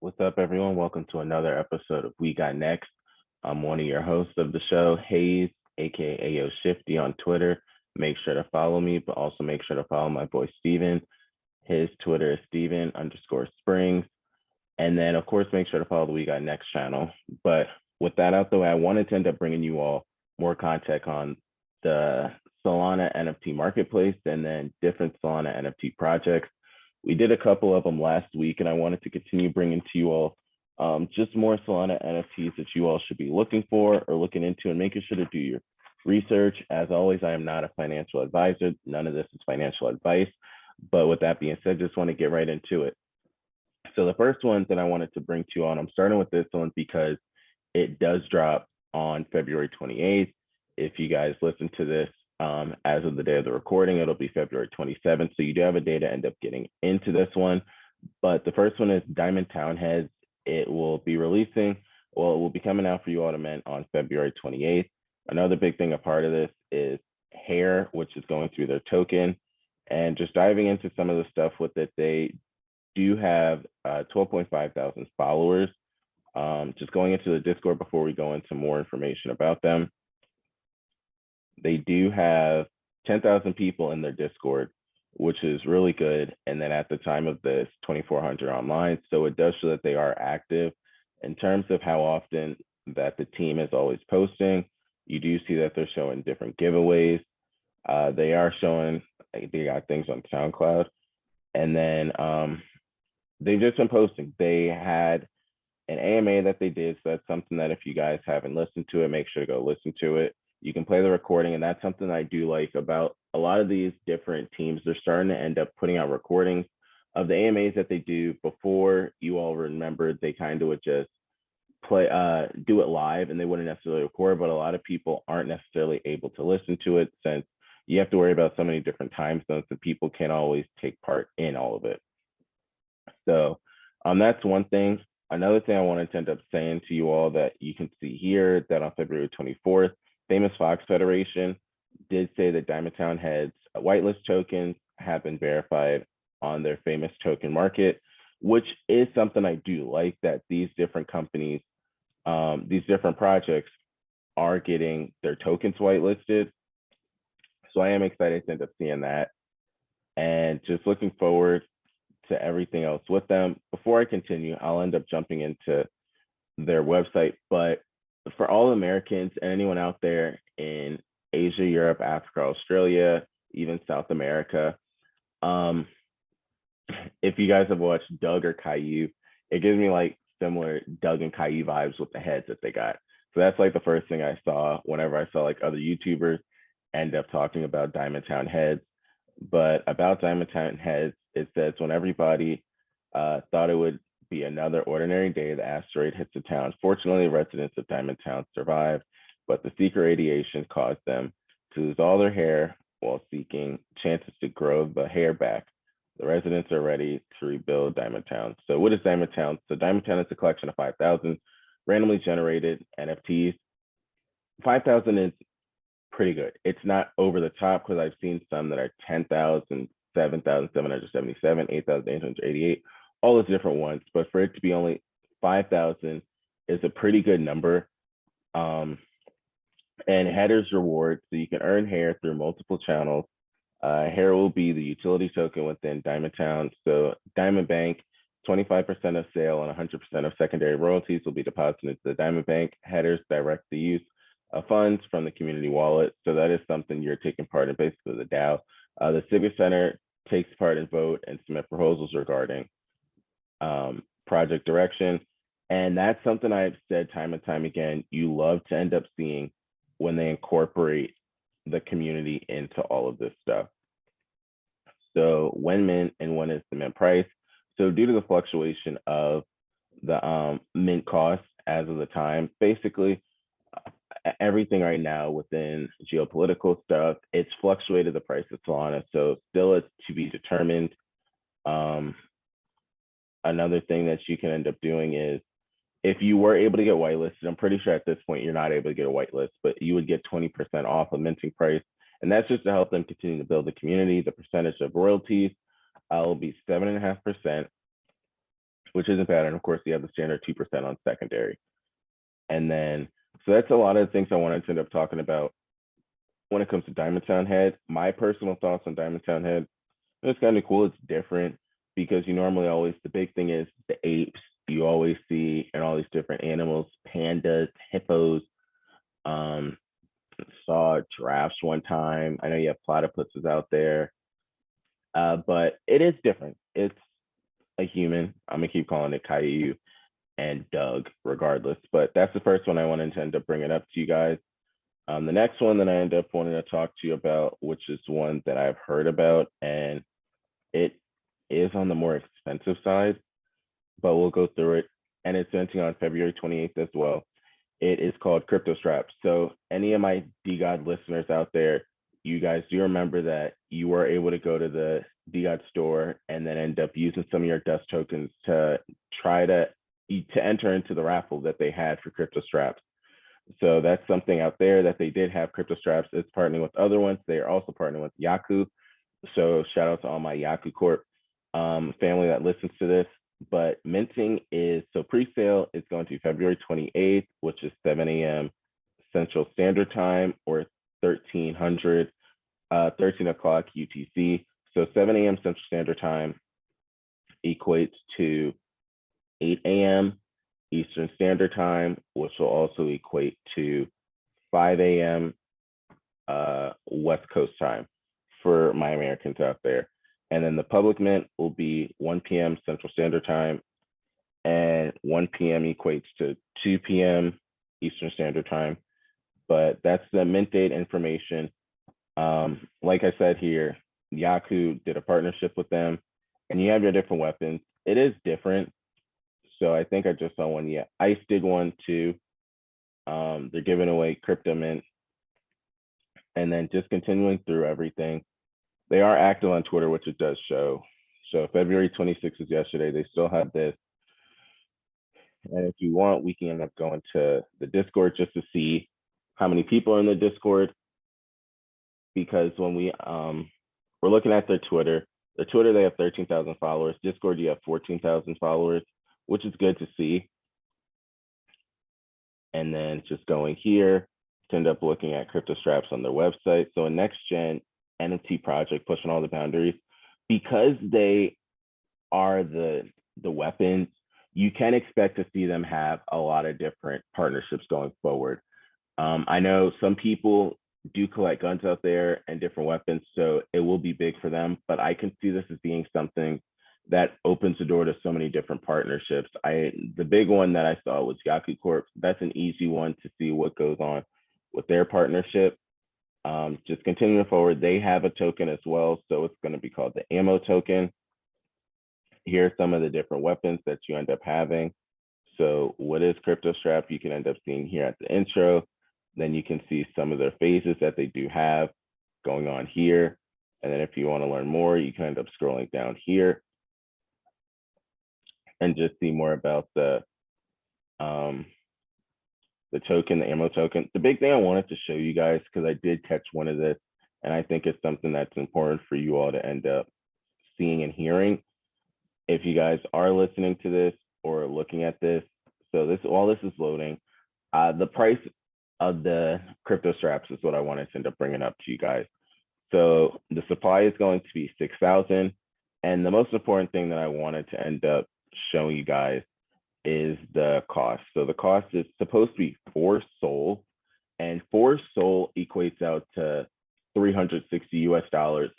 What's up, everyone? Welcome to another episode of We Got Next. I'm one of your hosts of the show, Hayes, aka Ayo Shifty on Twitter. Make sure to follow me, but also make sure to follow my boy Steven. His Twitter is Steven_Springs. And then, of course, make sure to follow the We Got Next channel. But with that out the way, I wanted to end up bringing you all more content on the Solana NFT marketplace and then different Solana NFT projects. We did a couple of them last week, and I wanted to continue bringing to you all just more Solana NFTs that you all should be looking for or looking into and making sure to do your research. As always, I am not a financial advisor. None of this is financial advice. But with that being said, just want to get right into it. So the first one that I wanted to bring to you on, I'm starting with this one because it does drop on February 28th. If you guys listen to this as of the day of the recording, it'll be February 27th. So you do have a day to end up getting into this one. But the first one is Diamond Townheads. It will be coming out for you all to mint on February 28th. Another big thing, a part of this is Hair, which is going through their token. And just diving into some of the stuff with it, they do have 12.5 thousand followers. Just going into the Discord before we go into more information about them. They do have 10,000 people in their Discord, which is really good. And then at the time of this, 2,400 online. So it does show that they are active. In terms of how often that the team is always posting, you do see that they're showing different giveaways. They are showing, they got things on SoundCloud. And then they've just been posting. They had an AMA that they did. So that's something that if you guys haven't listened to it, make sure to go listen to it. You can play the recording, and that's something I do like about a lot of these different teams. They're starting to end up putting out recordings of the AMAs that they do. Before, you all remembered they kind of would just do it live and they wouldn't necessarily record, but a lot of people aren't necessarily able to listen to it since you have to worry about so many different time zones that people can't always take part in all of it. So that's one thing. Another thing I wanted to end up saying to you all that you can see here that on February 24th, Famous Fox Federation did say that Diamond Townheads whitelist tokens have been verified on their famous token market, which is something I do like, that these different companies, these different projects are getting their tokens whitelisted. So I am excited to end up seeing that and just looking forward to everything else with them. Before I continue, I'll end up jumping into their website, but for all Americans and anyone out there in Asia, Europe, Africa, Australia, even South America, if you guys have watched Doug or Caillou, it gives me like similar Doug and Caillou vibes with the heads that they got. So that's like the first thing I saw whenever I saw like other YouTubers end up talking about Diamond Townheads. But about Diamond Townheads, it says when everybody thought it would be another ordinary day, the asteroid hits the town. Fortunately, residents of Diamond Town survived, but the secret radiation caused them to lose all their hair while seeking chances to grow the hair back. The residents are ready to rebuild Diamond Town. So what is Diamond Town? So Diamond Town is a collection of 5,000 randomly generated NFTs. 5,000 is pretty good. It's not over the top because I've seen some that are 10,000, 7,777, 8,888, all those different ones. But for it to be only 5,000 is a pretty good number. And headers reward, so you can earn hair through multiple channels. Hair will be the utility token within Diamond Town. So Diamond Bank, 25% of sale and 100% of secondary royalties will be deposited into the Diamond Bank. Headers direct the use of funds from the community wallet. So that is something you're taking part in, basically the DAO. The Civic Center takes part in vote and submit proposals regarding project direction. And that's something I've said time and time again, you love to end up seeing when they incorporate the community into all of this stuff. So when mint and when is the mint price? So due to the fluctuation of the mint cost as of the time, basically everything right now within geopolitical stuff, it's fluctuated the price of Solana. So still it's to be determined. Another thing that you can end up doing is if you were able to get whitelisted, I'm pretty sure at this point you're not able to get a whitelist, but you would get 20% off a minting price. And that's just to help them continue to build the community. The percentage of royalties will be 7.5%. which isn't bad. And of course, you have the standard 2% on secondary. And then, so that's a lot of the things I wanted to end up talking about when it comes to Diamond Town Head. My personal thoughts on Diamond Town Head, it's kind of cool. It's different because you normally always, the big thing is the apes you always see and all these different animals, pandas, hippos, saw giraffes one time. I know you have platypuses out there, but it is different. It's a human. I'm gonna keep calling it Caillou and Doug regardless, but that's the first one I wanted to end up bringing up to you guys. The next one that I end up wanting to talk to you about, which is one that I've heard about, and it is on the more expensive side, but we'll go through it. And it's ending on February 28th as well. It is called Crypto Straps. So any of my DGOD listeners out there, you guys do remember that you were able to go to the DGOD store and then end up using some of your dust tokens to try to enter into the raffle that they had for Crypto Straps. So that's something out there that they did have. Crypto Straps is partnering with other ones. They are also partnering with Yaku. So shout out to all my Yaku Corp family that listens to this. But minting is, so pre-sale is going to be February 28th, which is 7 a.m. Central Standard Time, or 13 o'clock UTC. So 7 a.m. Central Standard Time equates to 8 a.m. Eastern Standard Time, which will also equate to 5 a.m. West Coast time for my Americans out there. And then the public mint will be 1 p.m. Central Standard Time, and 1 p.m. equates to 2 p.m. Eastern Standard Time. But that's the mint date information. Like I said here, Yaku did a partnership with them, and you have your different weapons. It is different. So I think I just saw one. Yeah, ICE did one too. They're giving away crypto mint, and then just continuing through everything. They are active on Twitter, which it does show. So February 26th is yesterday. They still have this. And if you want, we can end up going to the Discord just to see how many people are in the Discord. Because when we're looking at their Twitter, they have 13,000 followers. Discord, you have 14,000 followers, which is good to see. And then just going here to end up looking at Crypto Straps on their website. So a next gen NFT project pushing all the boundaries, because they are the weapons, you can expect to see them have a lot of different partnerships going forward. I know some people do collect guns out there and different weapons, so it will be big for them, but I can see this as being something that opens the door to so many different partnerships. The big one that I saw was Yaku Corp. That's an easy one to see what goes on with their partnership. Just continuing forward, they have a token as well, so it's going to be called the ammo token. Here are some of the different weapons that you end up having. So what is Crypto Strap? You can end up seeing here at the intro. Then you can see some of their phases that they do have going on here. And then if you want to learn more, you can end up scrolling down here and just see more about the token, the ammo token. The big thing I wanted to show you guys, because I did catch one of this, and I think it's something that's important for you all to end up seeing and hearing if you guys are listening to this or looking at this. So this, while this is loading, the price of the Crypto Straps is what I wanted to end up bringing up to you guys. So the supply is going to be 6,000. And the most important thing that I wanted to end up showing you guys is the cost. So the cost is supposed to be 4 SOL, and 4 SOL equates out to $360 US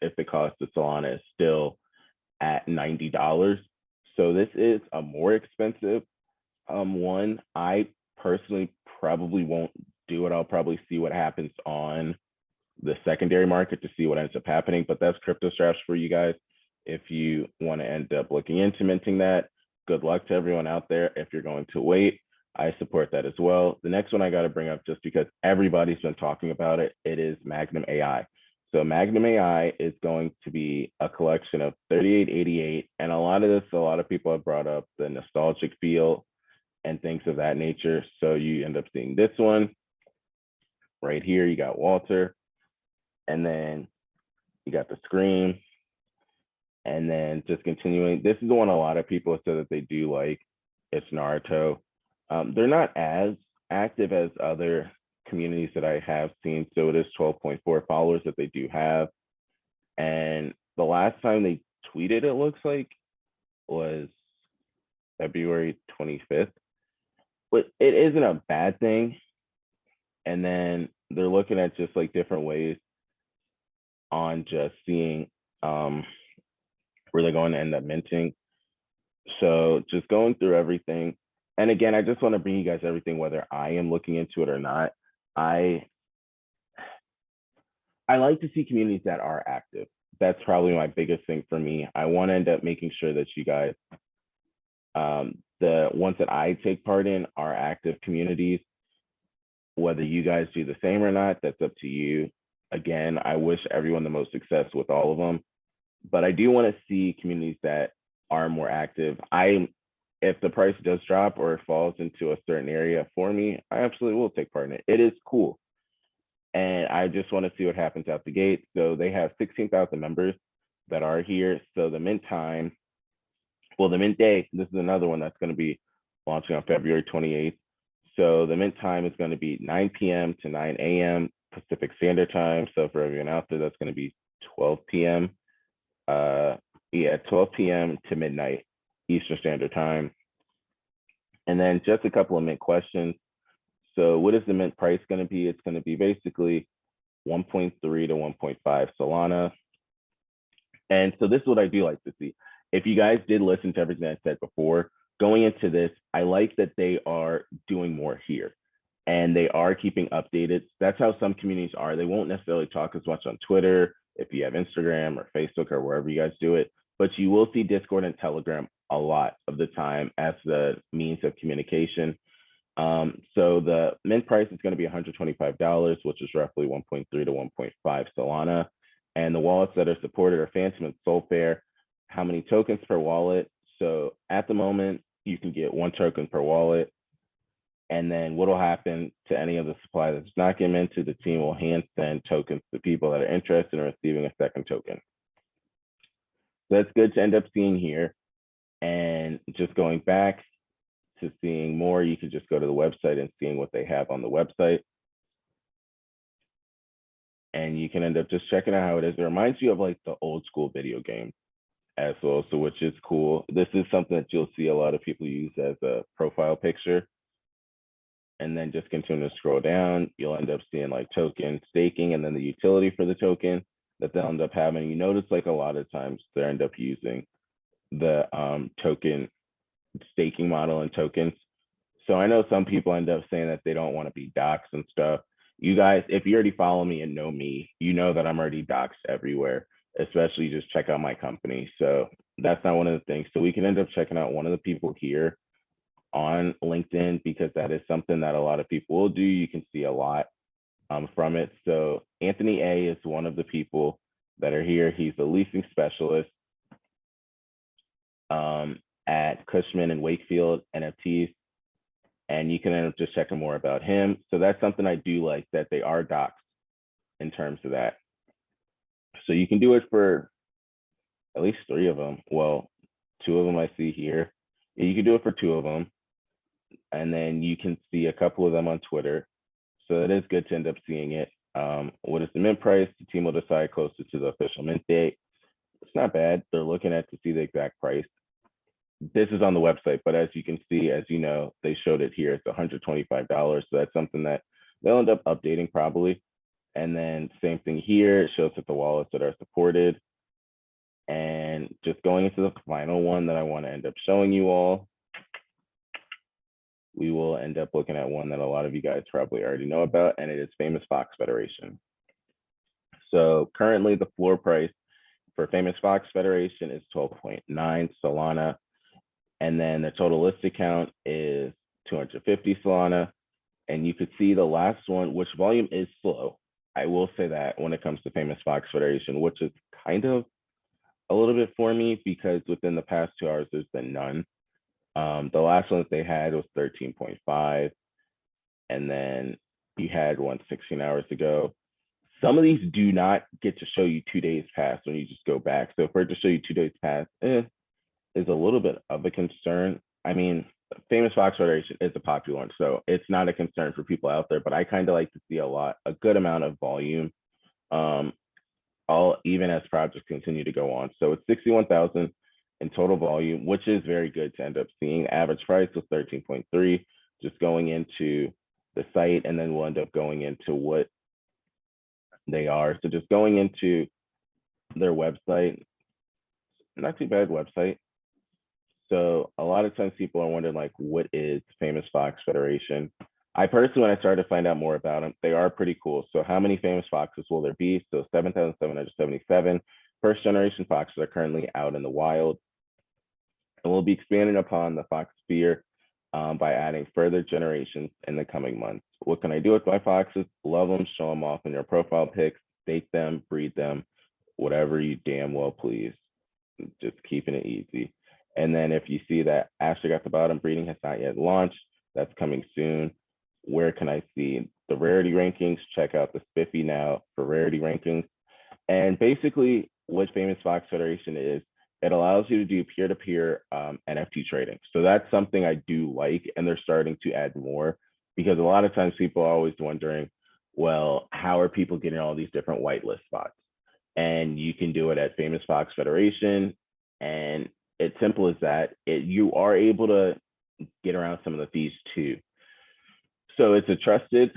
if the cost of Solana is still at $90. So this is a more expensive one. I personally probably won't do it. I'll probably see what happens on the secondary market to see what ends up happening, but that's Crypto Straps for you guys. If you want to end up looking into minting that, good luck to everyone out there. If you're going to wait, I support that as well. The next one I got to bring up, just because everybody's been talking about it, it is Magnum AI. So Magnum AI is going to be a collection of 3888. And a lot of people have brought up the nostalgic feel and things of that nature. So you end up seeing this one right here. You got Walter, and then you got the Scream, And then just continuing, this is the one a lot of people say that they do like. It's Naruto. They're not as active as other communities that I have seen. So it is 12.4 followers that they do have. And the last time they tweeted, it looks like, was February 25th. But it isn't a bad thing. And then they're looking at just like different ways on just seeing where they're going to end up minting. So just going through everything. And again, I just want to bring you guys everything, whether I am looking into it or not. I like to see communities that are active. That's probably my biggest thing for me. I want to end up making sure that you guys, the ones that I take part in, are active communities. Whether you guys do the same or not, that's up to you. Again, I wish everyone the most success with all of them, but I do want to see communities that are more active. If the price does drop or it falls into a certain area for me, I absolutely will take part in it. It is cool. And I just want to see what happens out the gate. So they have 16,000 members that are here. So the mint time, well, the mint day, this is another one that's going to be launching on February 28th. So the mint time is going to be 9 p.m. to 9 a.m. Pacific Standard Time. So for everyone out there, that's going to be 12 p.m. 12 p.m. to midnight Eastern Standard Time. And then just a couple of mint questions. So what is the mint price going to be? It's going to be basically 1.3 to 1.5 Solana. And so this is what I do like to see. If you guys did listen to everything I said before, going into this, I like that they are doing more here and they are keeping updated. That's how some communities are. They won't necessarily talk as much on Twitter, if you have Instagram or Facebook or wherever you guys do it, but you will see Discord and Telegram a lot of the time as the means of communication. So the mint price is going to be $125, which is roughly 1.3 to 1.5 Solana. And the wallets that are supported are Phantom and Solfair. How many tokens per wallet? So at the moment, you can get 1 token per wallet. And then what will happen to any of the supply that's not getting minted, the team will hand send tokens to people that are interested in receiving a second token. So that's good to end up seeing here. And just going back to seeing more, you could just go to the website and seeing what they have on the website. And you can end up just checking out how it is. It reminds you of like the old school video game as well, so which is cool. This is something that you'll see a lot of people use as a profile picture. And then just continue to scroll down, you'll end up seeing like token staking and then the utility for the token that they'll end up having. You notice like a lot of times they end up using the token staking model and tokens. So I know some people end up saying that they don't want to be doxxed and stuff. You guys, if you already follow me and know me, you know that I'm already doxxed everywhere, especially just check out my company. So that's not one of the things. So we can end up checking out one of the people here on LinkedIn, because that is something that a lot of people will do. You can see a lot from it. So Anthony A is one of the people that are here. He's a leasing specialist at Cushman and Wakefield NFTs. And you can end up just checking more about him. So that's something I do like, that they are doxxed in terms of that. So you can do it for at least 3 of them. Well, 2 of them I see here. You can do it for 2 of them. And then you can see a couple of them on Twitter. So it is good to end up seeing it. What is the mint price? The team will decide closer to the official mint date. It's not bad. They're looking at to see the exact price. This is on the website, but as you can see, as you know, they showed it here. It's $125. So that's something that they'll end up updating probably. And then same thing here. It shows that the wallets that are supported. And just going into the final one that I want to end up showing you all, we will end up looking at one that a lot of you guys probably already know about, and it is Famous Fox Federation. So currently the floor price for Famous Fox Federation is 12.9 Solana. And then the total listed count is 250 Solana. And you could see the last one, which volume is slow. I will say that when it comes to Famous Fox Federation, which is kind of a little bit for me, because within the past 2 hours, there's been none. The last one that they had was 13.5. And then you had one 16 hours ago. Some of these do not get to show you 2 days past when you just go back. So for it to show you 2 days past is a little bit of a concern. I mean, Famous Fox Federation is a popular one, so it's not a concern for people out there, but I kind of like to see a good amount of volume, all even as projects continue to go on. So it's 61,000 in total volume, which is very good to end up seeing. Average price was 13.3, just going into the site, and then we'll end up going into what they are. So just going into their website, not too bad website. So a lot of times people are wondering like, what is Famous Fox Federation? I personally, when I started to find out more about them, they are pretty cool. So how many famous foxes will there be? So 7,777 first generation foxes are currently out in the wild. And we'll be expanding upon the fox sphere by adding further generations in the coming months. What can I do with my foxes? Love them, show them off in your profile pics, date them, breed them, whatever you damn well please. Just keeping it easy. And then if you see that asterisk at the bottom, breeding has not yet launched, that's coming soon. Where can I see the rarity rankings? Check out the Spiffy now for rarity rankings. And basically what Famous Fox Federation is, it allows you to do peer-to-peer NFT trading. So that's something I do like, and they're starting to add more, because a lot of times people are always wondering, well, how are people getting all these different whitelist spots? And you can do it at Famous Fox Federation, and it's simple as that. You are able to get around some of the fees too. So it's a trusted,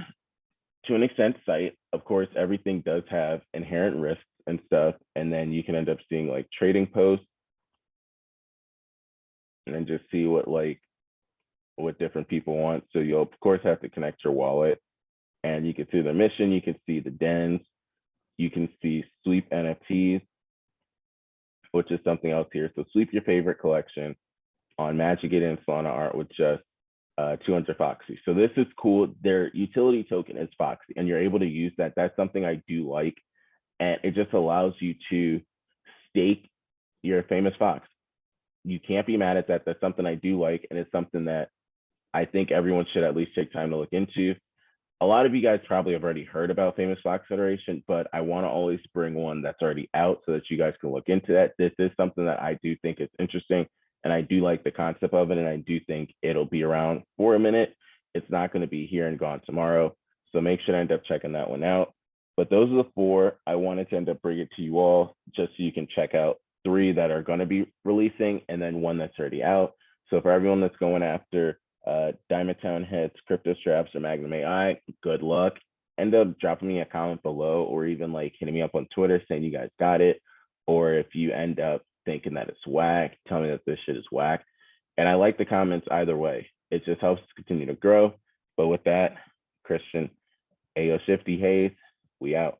to an extent, site. Of course, everything does have inherent risks and stuff, and then you can end up seeing like trading posts, and then just see what different people want. So you'll of course have to connect your wallet, and you can see the mission, you can see the dens, you can see sweep NFTs, which is something else here. So sweep your favorite collection on Magic It and Solana Art with just 200 Foxy. So this is cool. Their utility token is Foxy, and you're able to use that. That's something I do like. And it just allows you to stake your famous fox. You can't be mad at that. That's something I do like. And it's something that I think everyone should at least take time to look into. A lot of you guys probably have already heard about Famous Fox Federation, but I want to always bring one that's already out so that you guys can look into that. This is something that I do think is interesting, and I do like the concept of it, and I do think it'll be around for a minute. It's not going to be here and gone tomorrow, so make sure to end up checking that one out. But those are the 4 I wanted to end up bringing to you all, just so you can check out 3 that are going to be releasing, and then 1 that's already out. So for everyone that's going after Diamond Town Hits, Crypto Straps, or Magnum AI, good luck. End up dropping me a comment below, or even like hitting me up on Twitter saying you guys got it. Or if you end up thinking that it's whack, tell me that this shit is whack. And I like the comments either way. It just helps us continue to grow. But with that, Christian, Ayo Shifty Hayes, we out.